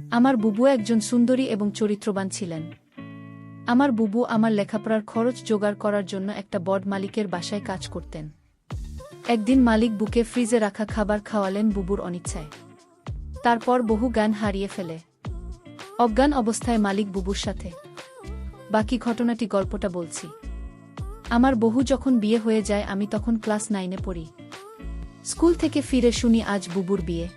আমার বুবু একজন সুন্দরী এবং চরিত্রবান ছিলেন। আমার বুবু আমার লেখাপড়ার খরচ জোগাড় করার জন্য একটা বড় মালিকের বাসায় কাজ করতেন। একদিন মালিক বুকে ফ্রিজে রাখা খাবার খাওয়ালেন বুবুর অনিচ্ছায়। তারপর বহু জ্ঞান হারিয়ে ফেলে অজ্ঞান অবস্থায় মালিক বুবুর সাথে। বাকি ঘটনাটি গল্পটা বলছি। আমার বহু যখন বিয়ে হয়ে যায় আমি তখন ক্লাস 9-এ পড়ি। স্কুল থেকে ফিরে শুনি আজ বুবুর বিয়ে।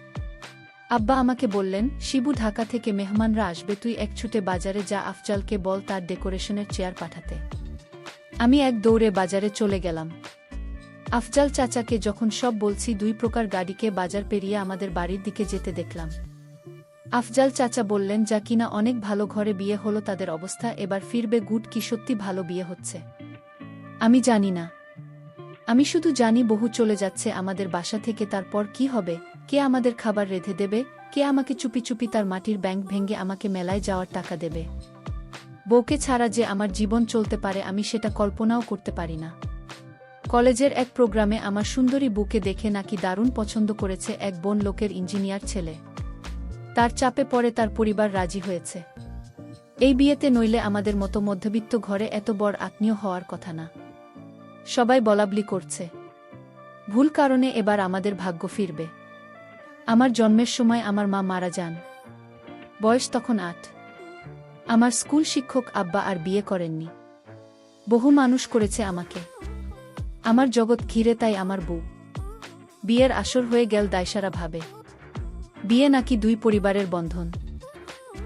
আব্বা আমাকে বললেন, শিবু ঢাকা থেকে মেহমানরা আসবে, তুই এক ছুটে বাজারে যা, আফজালকে বল তার ডেকোরেশনের চেয়ার পাঠাতে। আমি এক দৌড়ে বাজারে চলে গেলাম। আফজাল চাচাকে যখন সব বলছি 2 প্রকার গাড়িকে বাজার পেরিয়ে আমাদের বাড়ির দিকে যেতে দেখলাম। আফজাল চাচা বললেন, যা কিনা অনেক ভালো ঘরে বিয়ে হলো তাদের অবস্থা এবার ফিরবে গুড, কি সত্যি ভালো বিয়ে হচ্ছে? আমি জানি না। আমি শুধু জানি বহু চলে যাচ্ছে আমাদের বাসা থেকে, তারপর কি হবে? কে আমাদের খাবার রেঁধে দেবে? কে আমাকে চুপি চুপি তার মাটির ব্যাংক ভেঙে আমাকে মেলায় যাওয়ার টাকা দেবে? বউকে ছাড়া যে আমার জীবন চলতে পারে আমি সেটা কল্পনাও করতে পারি না। কলেজের এক প্রোগ্রামে আমার সুন্দরী বুকে দেখে নাকি দারুণ পছন্দ করেছে এক বন লোকের ইঞ্জিনিয়ার ছেলে। তার চাপে পড়ে তার পরিবার রাজি হয়েছে এই বিয়েতে, নইলে আমাদের মতো মধ্যবিত্ত ঘরে এত বড় আত্মীয় হওয়ার কথা না। সবাই বলাবলি করছে ভুল কারণে এবার আমাদের ভাগ্য ফিরবে। আমার জন্মের সময় আমার মা মারা যান, বয়স তখন 8। আমার স্কুল শিক্ষক আব্বা আর বিয়ে করেননি। বহু মানুষ করেছে আমাকে, আমার জগৎ ঘিরে, তাই আমার বউ। বিয়ের আসর হয়ে গেল দায়সারা ভাবে। বিয়ে নাকি 2 পরিবারের বন্ধন,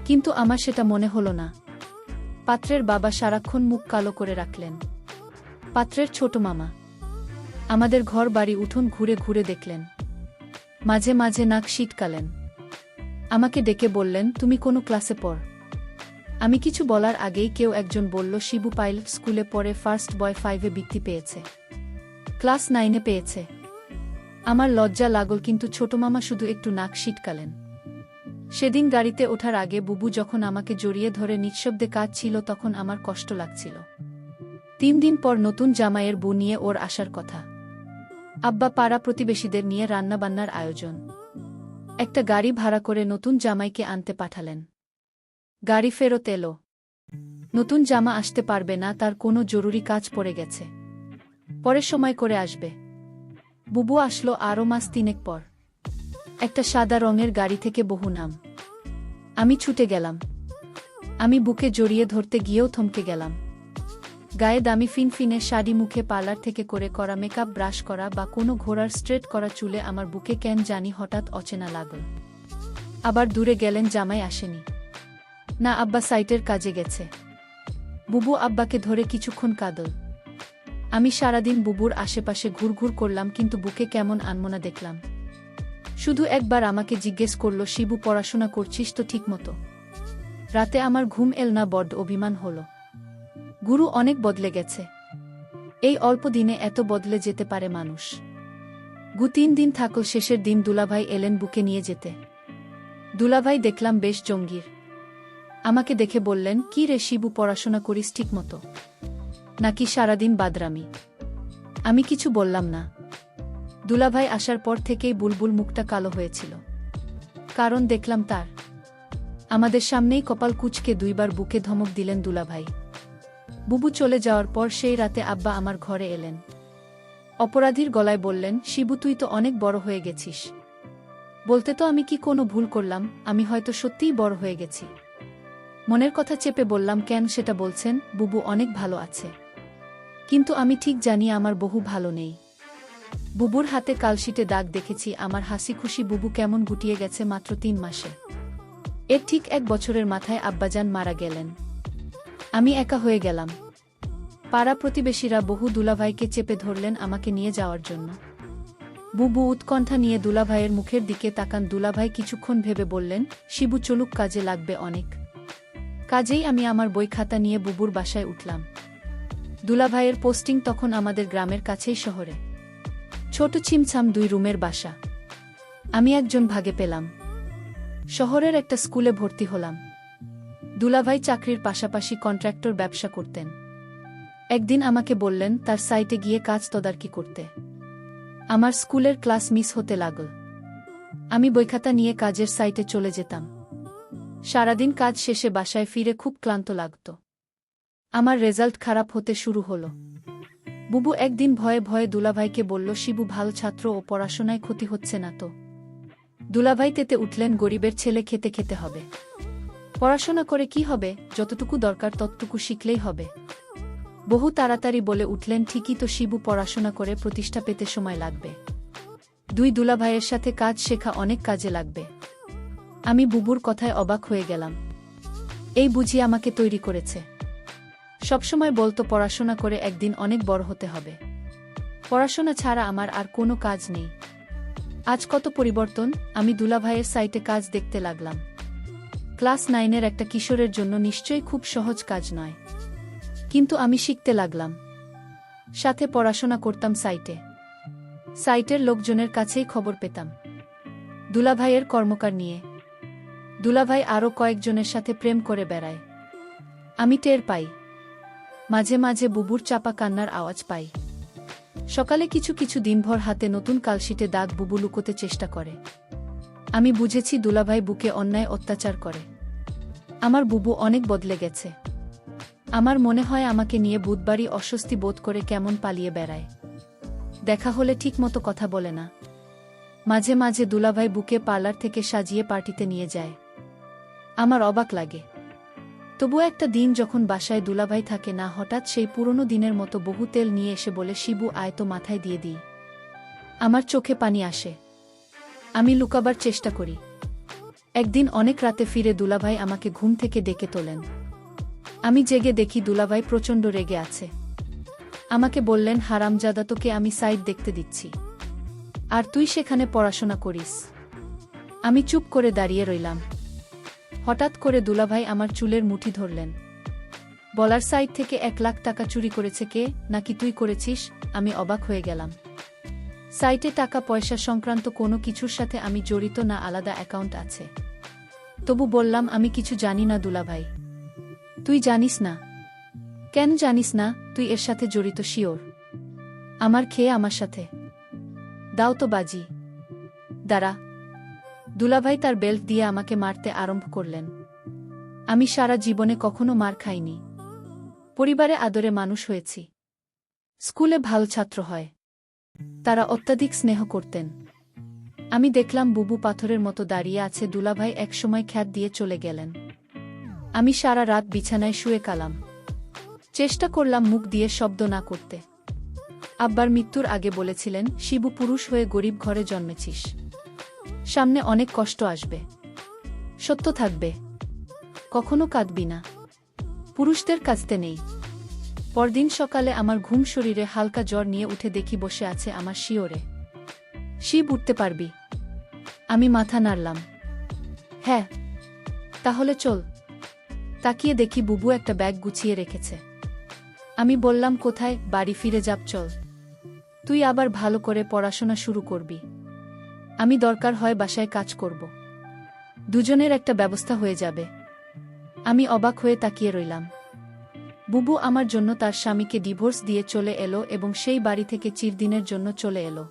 কিন্তু আমার সেটা মনে হলো না। পাত্রের বাবা সারাক্ষণ মুখ কালো করে রাখলেন। পাত্রের ছোট মামা আমাদের ঘর বাড়ি উঠোন ঘুরে ঘুরে দেখলেন, মাঝে মাঝে নাক শীতকালেন। আমাকে ডেকে বললেন, তুমি কোনো ক্লাসে পড়? আমি কিছু বলার আগেই কেউ একজন বলল, শিবু পাইলট স্কুলে পড়ে, ফার্স্ট বয় 5-এ বৃত্তি পেয়েছে, ক্লাস 9-এ পেয়েছে। আমার লজ্জা লাগল, কিন্তু ছোট মামা শুধু একটু নাক শীতকালেন। সেদিন গাড়িতে ওঠার আগে বুবু যখন আমাকে জড়িয়ে ধরে নিঃশব্দে কাঁদছিল তখন আমার কষ্ট লাগছিল। 3 দিন পর নতুন জামাইয়ের বউ নিয়ে ওর আসার কথা। আব্বা পাড়া প্রতিবেশীদের নিয়ে রান্নাবান্নার আয়োজন। একটা গাড়ি ভাড়া করে নতুন জামাইকে আনতে পাঠালেন। গাড়ি ফেরত এলো, নতুন জামা আসতে পারবে না, তার কোনো জরুরি কাজ পড়ে গেছে, পরে সময় করে আসবে। বুবু আসলো আরও মাস 3 পর। একটা সাদা রঙের গাড়ি থেকে বহু নাম। আমি ছুটে গেলাম। আমি বুকে জড়িয়ে ধরতে গিয়েও থমকে গেলাম। গায়ে দামি ফিনফিনে শাড়ি, মুখে পার্লার থেকে করে করা মেকআপ, ব্রাশ করা বা কোনো ঘোড়ার স্ট্রেট করা চুলে আমার বুকে কেন জানি হঠাৎ অচেনা লাগল। আবার দূরে গেলেন, জামাই আসেনি। না, আব্বা সাইটের কাজে গেছে। বুবু আব্বাকে ধরে কিছুক্ষণ কাঁদল। আমি সারাদিন বুবুর আশেপাশে ঘুরঘুর করলাম, কিন্তু বুকে কেমন আনমনা দেখলাম। শুধু একবার আমাকে জিজ্ঞেস করল, শিবু পড়াশোনা করছিস তো ঠিক মতো? রাতে আমার ঘুম এল না, বড্ড অভিমান হলো। গুরু অনেক বদলে গেছে। এই অল্প দিনে এত বদলে যেতে পারে মানুষ। 3 দিন থাকল, শেষের দিন দুলাভাই এলেন বুকে নিয়ে যেতে। দুলাভাই দেখলাম বেশ জঙ্গির। আমাকে দেখে বললেন, কি রে শিবু, পড়াশোনা করিস ঠিক মতো নাকি সারাদিন বাদরামি? আমি কিছু বললাম না। দুলাভাই আসার পর থেকেই বুলবুল মুখটা কালো হয়েছিল, কারণ দেখলাম তার। আমাদের সামনেই কপাল কুঁচকে 2 বার বুকে ধমক দিলেন দুলাভাই। বুবু চলে যাওয়ার পর সেই রাতে আব্বা আমার ঘরে এলেন। অপরাধীর গলায় বললেন, শিবু তুই তো অনেক বড় হয়ে গেছিস। বলতে তো আমি কি কোনো ভুল করলাম? আমি হয়তো সত্যিই বড় হয়ে গেছি। মনের কথা চেপে বললাম, কেন সেটা বলছেন? বুবু অনেক ভালো আছে, কিন্তু আমি ঠিক জানি আমার বহু ভালো নেই। বুবুর হাতে কালশিটে দাগ দেখেছি। আমার হাসি খুশি বুবু কেমন গুটিয়ে গেছে মাত্র 3 মাসে। এর ঠিক 1 বছরের মাথায় আব্বাজান মারা গেলেন। আমি একা হয়ে গেলাম। পাড়া প্রতিবেশীরা বহু দুলাভাইকে চেপে ধরলেন আমাকে নিয়ে যাওয়ার জন্য। বুবু উৎকণ্ঠা নিয়ে দুলাভাইয়ের মুখের দিকে তাকান। দুলাভাই কিছুক্ষণ ভেবে বললেন, শিবু চলুক, কাজে লাগবে অনেক। কাজেই আমি আমার বই খাতা নিয়ে বুবুর বাসায় উঠলাম। দুলাভাইয়ের পোস্টিং তখন আমাদের গ্রামের কাছেই শহরে। ছোট ছিমছাম 2 রুমের বাসা। আমি একজন ভাগে পেলাম। শহরের একটা স্কুলে ভর্তি হলাম। দুলাভাই চাকরির পাশাপাশি কন্ট্রাক্টর ব্যবসা করতেন। একদিন আমাকে বললেন তার সাইটে গিয়ে কাজ তদারকি করতে। আমার স্কুলের ক্লাস মিস হতে লাগল। আমি বইখাতা নিয়ে কাজের সাইটে চলে যেতাম। সারাদিন কাজ শেষে বাসায় ফিরে খুব ক্লান্ত লাগত। আমার রেজাল্ট খারাপ হতে শুরু হলো। বুবু একদিন ভয়ে ভয়ে দুলাভাইকে বলল, শিবু ভালো ছাত্র ও পড়াশোনায় ক্ষতি হচ্ছে না তো? দুলাভাই তেতে উঠলেন, গরিবের ছেলে খেতে খেতে হবে। পড়াশোনা করে কি হবে, যতটুকু দরকার ততটুকু শিখলেই হবে। বহু তাড়াতাড়ি বলে উঠলেন, ঠিকই তো শিবু, পড়াশোনা করে প্রতিষ্ঠা পেতে সময় লাগবে। দুই দুলাভাইয়ের সাথে কাজ শেখা অনেক কাজে লাগবে। আমি বুবুর কথায় অবাক হয়ে গেলাম। এই বুঝি আমাকে তৈরি করেছে। সবসময় বলতো পড়াশোনা করে একদিন অনেক বড় হতে হবে। পড়াশোনা ছাড়া আমার আর কোনো কাজ নেই। আজ কত পরিবর্তন! আমি দুলাভাইয়ের সাইটে কাজ দেখতে লাগলাম। ক্লাস 9-এর একটা কিশোরের জন্য নিশ্চয়ই খুব সহজ কাজ নয়, কিন্তু আমি শিখতে লাগলাম। সাথে পড়াশোনা করতাম সাইটে। সাইটের লোকজনের কাছেই খবর পেতাম দুলাভাইয়ের কর্মকার নিয়ে। দুলাভাই আরও কয়েকজনের সাথে প্রেম করে বেড়ায়। আমি টের পাই। মাঝে মাঝে বুবুর চাপা কান্নার আওয়াজ পাই। সকালে কিছু কিছু দিনভর হাতে নতুন কালশিটে দাগ বুবু লুকোতে চেষ্টা করে। আমি বুঝেছি দুলাভাই বুকে অন্যায় অত্যাচার করে। আমার বুবু অনেক বদলে গেছে। আমার মনে হয় আমাকে নিয়ে বুধবারই অস্বস্তি বোধ করে কেমন পালিয়ে বেড়ায়। দেখা হলে ঠিকমতো কথা বলে না। মাঝে মাঝে দুলাভাই বুকে পার্লার থেকে সাজিয়ে পার্টিতে নিয়ে যায়। আমার অবাক লাগে। তবু একটা দিন যখন বাসায় দুলাভাই থাকে না, হঠাৎ সেই পুরনো দিনের মতো বহু তেল নিয়ে এসে বলে, শিবু আয় তো মাথায় দিয়ে দিই। আমার চোখে পানি আসে। আমি লুকাবার চেষ্টা করি। একদিন অনেক রাতে ফিরে দুলাভাই আমাকে ঘুম থেকে ডেকে তোলেন। আমি জেগে দেখি দুলাভাই প্রচণ্ড রেগে আছে। আমাকে বললেন, হারামজাদা, তোকে আমি সাইট দেখতে দিচ্ছি, আর তুই সেখানে পড়াশোনা করিস। আমি চুপ করে দাঁড়িয়ে রইলাম। হঠাৎ করে দুলাভাই আমার চুলের মুঠি ধরলেন। বলার, সাইট থেকে 1 লাখ টাকা চুরি করেছে কে? নাকি তুই করেছিস? আমি অবাক হয়ে গেলাম। সাইটে টাকা পয়সা সংক্রান্ত কোনো কিছুর সাথে আমি জড়িত না, আলাদা অ্যাকাউন্ট আছে। তবু বললাম, আমি কিছু জানি না দুলাভাই। তুই জানিস না? কেন জানিস না? তুই এর সাথে জড়িত শিওর? আমার খেয়ে আমার সাথে দাও তো বাজি। দাঁড়া। দুলাভাই তার বেল্ট দিয়ে আমাকে মারতে আরম্ভ করলেন। আমি সারা জীবনে কখনো মার খাইনি। পরিবারে আদরে মানুষ হয়েছি। স্কুলে ভালো ছাত্র হয়। তারা অত্যাধিক স্নেহ করতেন। আমি দেখলাম বুবু পাথরের মতো দাঁড়িয়ে আছে। দুলাভাই একসময় খ্যাত দিয়ে চলে গেলেন। আমি সারা রাত বিছানায় শুয়ে কালাম। চেষ্টা করলাম মুখ দিয়ে শব্দ না করতে। আব্বার মৃত্যুর আগে বলেছিলেন, শিবু, পুরুষ হয়ে গরিব ঘরে জন্মেছিস। সামনে অনেক কষ্ট আসবে। সত্য থাকবে। কখনো কাঁদবি না। পুরুষদের কাঁদতে নেই। পরদিন সকালে আমার ঘুম শরীরে হালকা জ্বর নিয়ে উঠে দেখি বসে আছে আমার শিওরে। শিব, উঠতে পারবি? আমি মাথা নাড়লাম। হ্যাঁ। তাহলে চল। তাকিয়ে দেখি বুবু একটা ব্যাগ গুছিয়ে রেখেছে। আমি বললাম, কোথায়? বাড়ি ফিরে যাব, চল। তুই আবার ভালো করে পড়াশোনা শুরু করবি। আমি দরকার হয় বাসায় কাজ করব। দুজনের একটা ব্যবস্থা হয়ে যাবে। আমি অবাক হয়ে তাকিয়ে রইলাম। বুবু আমার জন্য তার স্বামীকে ডিভোর্স দিয়ে চলে এলো এবং সেই বাড়ি থেকে চিরদিনের জন্য চলে এলো।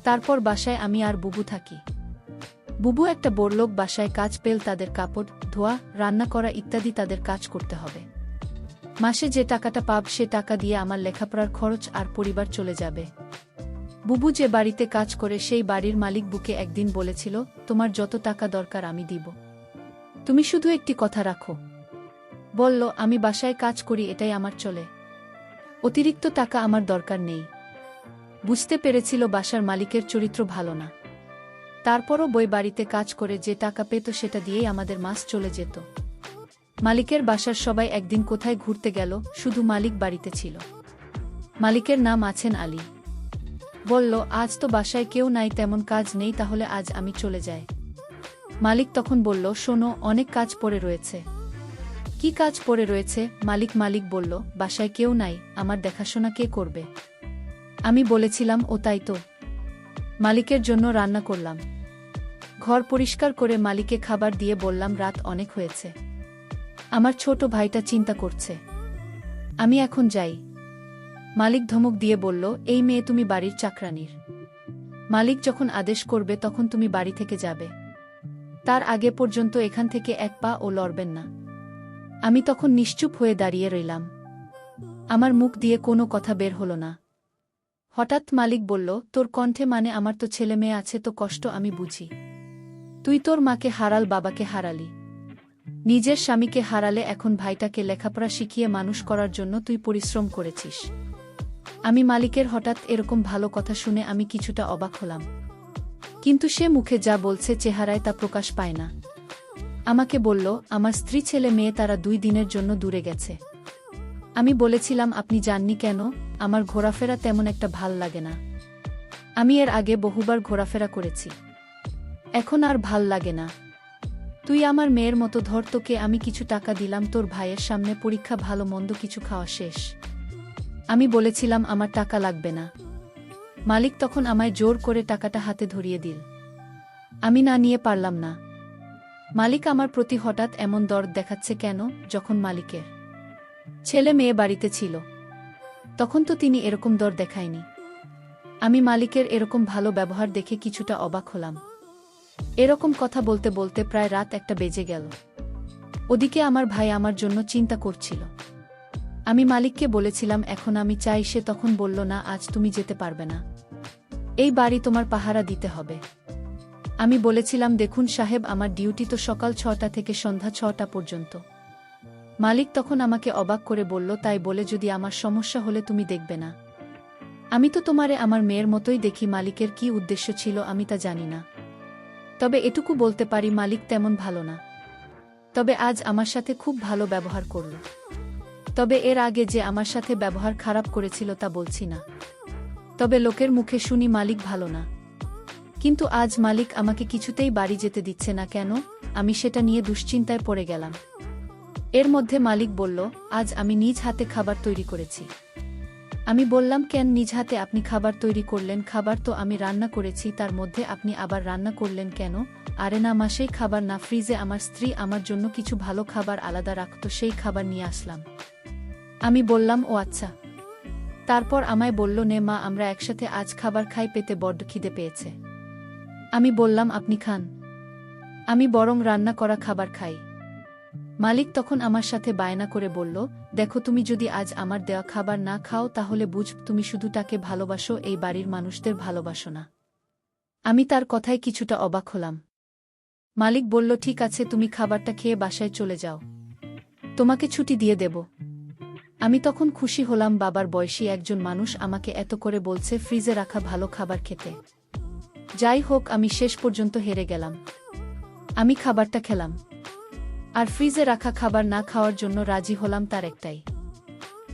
তারপর বাসায় আমি আর বুবু থাকি। বুবু একটা বড়লোক বাসায় কাজ পেল। তাদের কাপড় ধোয়া, রান্না করা ইত্যাদি তাদের কাজ করতে হবে। মাসে যে টাকাটা পাব সে টাকা দিয়ে আমার লেখাপড়ার খরচ আর পরিবার চলে যাবে। বুবু যে বাড়িতে কাজ করে সেই বাড়ির মালিক বুকে একদিন বলেছিল, তোমার যত টাকা দরকার আমি দিব, তুমি শুধু একটি কথা রাখো। বলল, আমি বাসায় কাজ করি, এটাই আমার চলে। অতিরিক্ত টাকা আমার দরকার নেই। বুঝতে পেরেছিল বাসার মালিকের চরিত্র ভালো না। তারপরও বই বাড়িতে কাজ করে যে টাকা পেত সেটা দিয়েই আমাদের মাস চলে যেত। মালিকের বাসার সবাই একদিন কোথায় ঘুরতে গেল, শুধু মালিক বাড়িতে ছিল। মালিকের নাম আছেন আলী। বলল, আজ তো বাসায় কেউ নাই, তেমন কাজ নেই, তাহলে আজ আমি চলে যাই। মালিক তখন বলল, শোনো, অনেক কাজ পড়ে রয়েছে। কি কাজ পড়ে রয়েছে? মালিক বলল, বাসায় কেউ নাই, আমার দেখাশোনা কে করবে? আমি বলেছিলাম, ও তাই তো। মালিকের জন্য রান্না করলাম। ঘর পরিষ্কার করে মালিককে খাবার দিয়ে বললাম, রাত অনেক হয়েছে, আমার ছোট ভাইটা চিন্তা করছে, আমি এখন যাই। মালিক ধমক দিয়ে বলল, এই মেয়ে তুমি বাড়ির চাকরানির। মালিক যখন আদেশ করবে তখন তুমি বাড়ি থেকে যাবে। তার আগে পর্যন্ত এখান থেকে এক পা ও লড়বেন না। আমি তখন নিশ্চুপ হয়ে দাঁড়িয়ে রইলাম। আমার মুখ দিয়ে কোনো কথা বের হলো না। হঠাৎ মালিক বলল, তোর কণ্ঠে মানে আমার তো ছেলে মেয়ে আছে, তো কষ্ট আমি বুঝি। তুই তোর মাকে হারাল, বাবাকে হারালি, নিজের স্বামীকে হারালে, এখন ভাইটাকে লেখাপড়া শিখিয়ে মানুষ করার জন্য তুই পরিশ্রম করেছিস। আমি মালিকের হঠাৎ এরকম ভালো কথা শুনে আমি কিছুটা অবাক হলাম। কিন্তু সে মুখে যা বলছে চেহারায় তা প্রকাশ পায় না। আমাকে বলল, আমার স্ত্রী ছেলে মেয়ে তারা 2 দিনের জন্য দূরে গেছে। আমি বলেছিলাম, আপনি যাননি কেন? আমার ঘোরাফেরা তেমন একটা ভাল লাগে না। আমি এর আগে বহুবার ঘোরাফেরা করেছি, এখন আর ভাল লাগে না। তুই আমার মেয়ের মতো ধর, তোকে আমি কিছু টাকা দিলাম, তোর ভাইয়ের সামনে পরীক্ষা, ভালো মন্দ কিছু খাওয়া শেষ। আমি বলেছিলাম আমার টাকা লাগবে না। মালিক তখন আমায় জোর করে টাকাটা হাতে ধরিয়ে দিল। আমি না নিয়ে পারলাম না। মালিক আমার প্রতি হঠাৎ এমন দরদ দেখাচ্ছে কেন? যখন মালিকের ছেলে মেয়ে বাড়িতে ছিল তখন তো তিনি এরকম দর দেখায়নি। আমি মালিকের এরকম ভালো ব্যবহার দেখে কিছুটা অবাক হলাম। এরকম কথা বলতে বলতে প্রায় রাত 1টা বেজে গেল। ওদিকে আমার ভাই আমার জন্য চিন্তা করছিল। আমি মালিককে বলেছিলাম এখন আমি চাই, সে তখন বলল, না, আজ তুমি যেতে পারবে না, এই বাড়ি তোমার পাহারা দিতে হবে। আমি বলেছিলাম, দেখুন সাহেব, আমার ডিউটি তো সকাল 6টা থেকে সন্ধ্যা 6টা পর্যন্ত। মালিক তখন আমাকে অবাক করে বলল, তাই বলে যদি আমার সমস্যা হলে তুমি দেখবে না? আমি তো তোমারে আমার মেয়ের মতোই দেখি। মালিকের কি উদ্দেশ্য ছিল আমি তা জানি না, তবে এটুকু বলতে পারি মালিক তেমন ভালো না। তবে আজ আমার সাথে খুব ভালো ব্যবহার করল। তবে এর আগে যে আমার সাথে ব্যবহার খারাপ করেছিল তা বলছি না, তবে লোকের মুখে শুনি মালিক ভালো না। কিন্তু আজ মালিক আমাকে কিছুতেই বাড়ি যেতে দিচ্ছে না কেন? আমি সেটা নিয়ে দুশ্চিন্তায় পড়ে গেলাম। এর মধ্যে মালিক বলল, আজ আমি নিজ হাতে খাবার তৈরি করেছি। আমি বললাম, কেন নিজ হাতে আপনি খাবার তৈরি করলেন? খাবার তো আমি রান্না করেছি, তার মধ্যে আপনি আবার রান্না করলেন কেন? আরে না মা, সেই খাবার না, ফ্রিজে আমার স্ত্রী আমার জন্য কিছু ভালো খাবার আলাদা রাখত, সেই খাবার নিয়ে আসলাম। আমি বললাম, ও আচ্ছা। তারপর আমায় বলল, নে মা, আমরা একসাথে আজ খাবার খাই, পেতে বড্ড খিদে পেয়েছে। আমি বললাম, আপনি খান, আমি বরং রান্না করা খাবার খাই। মালিক তখন আমার সাথে বায়না করে বলল, দেখো, তুমি যদি আজ আমার দেওয়া খাবার না খাও তাহলে বুঝ তুমি শুধু তাকে ভালোবাসো, এই বাড়ির মানুষদের ভালোবাসো না। আমি তার কথায় কিছুটা অবাক হলাম। মালিক বলল, ঠিক আছে, তুমি খাবারটা খেয়ে বাসায় চলে যাও, তোমাকে ছুটি দিয়ে দেব। আমি তখন খুশি হলাম, বাবার বয়সী একজন মানুষ আমাকে এত করে বলছে ফ্রিজে রাখা ভালো খাবার খেতে। যাই হোক, আমি শেষ পর্যন্ত হেরে গেলাম। আমি খাবারটা খেলাম, আর ফ্রিজে রাখা খাবার না খাওয়ার জন্য রাজি হলাম তার একটাই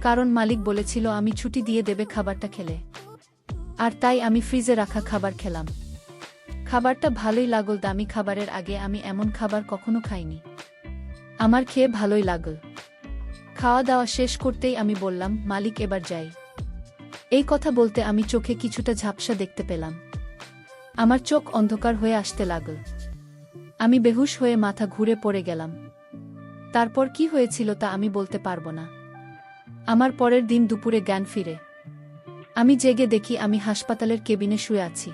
কারণ, মালিক বলেছিল আমি ছুটি দিয়ে দেবে খাবারটা খেলে। আর তাই আমি ফ্রিজে রাখা খাবার খেলাম। খাবারটা ভালোই লাগল, দামি খাবারের আগে আমি এমন খাবার কখনো খাইনি। আমার খেয়ে ভালোই লাগল। খাওয়া দাওয়া শেষ করতেই আমি বললাম, মালিক, এবার যাই। এই কথা বলতে আমি চোখে কিছুটা ঝাপসা দেখতে পেলাম। আমার চোখ অন্ধকার হয়ে আসতে লাগল। আমি বেহুশ হয়ে মাথা ঘুরে পড়ে গেলাম। তারপর কি হয়েছিল তা আমি বলতে পারবো না। আমার পরের দিন দুপুরে জ্ঞান ফিরে। আমি জেগে দেখি আমি হাসপাতালের কেবিনে শুয়ে আছি।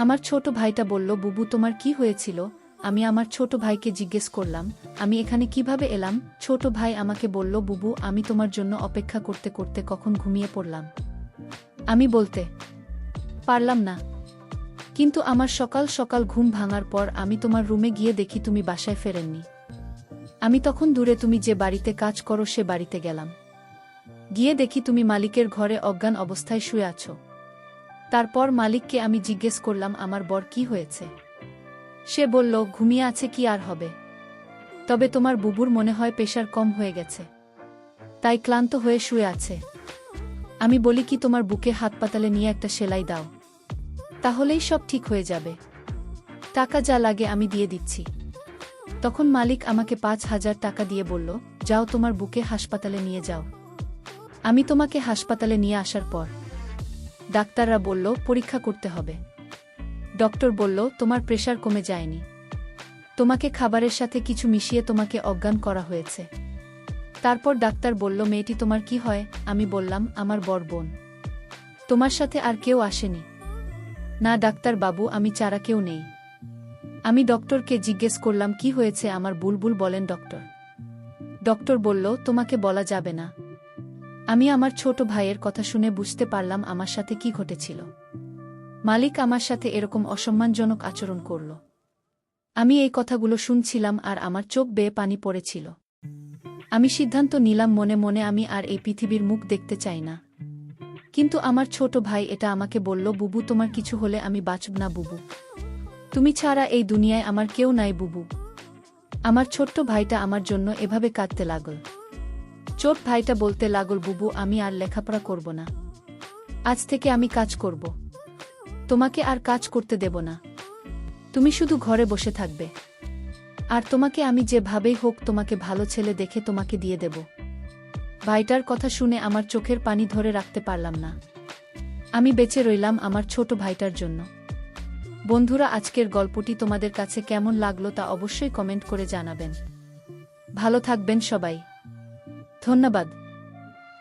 আমার ছোট ভাইটা বলল, বুবু, তোমার কি হয়েছিল? আমি আমার ছোট ভাইকে জিজ্ঞেস করলাম, আমি এখানে কিভাবে এলাম? ছোট ভাই আমাকে বলল, বুবু, আমি তোমার জন্য অপেক্ষা করতে করতে কখন ঘুমিয়ে পড়লাম। আমি বলতে পারলাম না, কিন্তু আমার সকাল সকাল ঘুম ভাঙার পর আমি তোমার রুমে গিয়ে দেখি তুমি বাসায় ফেরেননি। আমি তখন দূরে তুমি যে বাড়িতে কাজ করো সে বাড়িতে গেলাম। গিয়ে দেখি তুমি মালিকের ঘরে অজ্ঞান অবস্থায় শুয়ে আছো। তারপর মালিককে আমি জিজ্ঞেস করলাম, আমার বর কি হয়েছে? সে বলল, ঘুমিয়ে আছে, কি আর হবে। তবে তোমার বুবুর মনে হয় প্রেশার কম হয়ে গেছে, তাই ক্লান্ত হয়ে শুয়ে আছে। আমি বলি, কি তোমার বুকে হাসপাতালে নিয়ে একটা সেলাই দাও, তাহলেই সব ঠিক হয়ে যাবে। টাকা যা লাগে আমি দিয়ে দিচ্ছি। তখন মালিক আমাকে 5,000 টাকা দিয়ে বলল, যাও তোমার বুকে হাসপাতালে নিয়ে যাও। আমি তোমাকে হাসপাতালে নিয়ে আসার পর ডাক্তাররা বলল পরীক্ষা করতে হবে। ডক্টর বলল, তোমার প্রেশার কমে যায়নি, তোমাকে খাবারের সাথে কিছু মিশিয়ে তোমাকে অজ্ঞান করা হয়েছে। তারপর ডাক্তার বলল, মেয়েটি তোমার কি হয়? আমি বললাম, আমার বড় বোন। তোমার সাথে আর কেউ আসেনি? না ডাক্তার বাবু, আমি ছাড়া কেউ নেই। আমি ডক্টরকে জিজ্ঞেস করলাম কি হয়েছে আমার বুলবুল বলেন ডক্টর। ডক্টর বলল তোমাকে বলা যাবে না। আমি আমার ছোট ভাইয়ের কথা শুনে বুঝতে পারলাম আমার সাথে কি ঘটেছিল। মালিক আমার সাথে এরকম অসম্মানজনক আচরণ করল। আমি এই কথাগুলো শুনছিলাম আর আমার চোখ বেয়ে পানি পড়েছিল। আমি সিদ্ধান্ত নিলাম মনে মনে আমি আর এই পৃথিবীর মুখ দেখতে চাই না। কিন্তু আমার ছোট ভাই এটা আমাকে বলল বুবু তোমার কিছু হলে আমি বাঁচব না বুবু। তুমি ছাড়া এই দুনিয়ায় আমার কেউ নাই বুবু। আমার ছোট্ট ভাইটা আমার জন্য এভাবে কাঁদতে লাগল। ছোট ভাইটা বলতে লাগল বুবু আমি আর লেখাপড়া করব না। আজ থেকে আমি কাজ করব। তোমাকে আর কাজ করতে দেব না। তুমি শুধু ঘরে বসে থাকবে। আর তোমাকে আমি যেভাবেই হোক তোমাকে ভালো ছেলে দেখে তোমাকে দিয়ে দেব। ভাইটার কথা শুনে আমার চোখের পানি ধরে রাখতে পারলাম না। আমি বেঁচে রইলাম আমার ছোট ভাইটার জন্য। বন্ধুরা আজকের গল্পটি তোমাদের কাছে কেমন লাগলো তা অবশ্যই কমেন্ট করে জানাবেন। ভালো থাকবেন সবাই। ধন্যবাদ।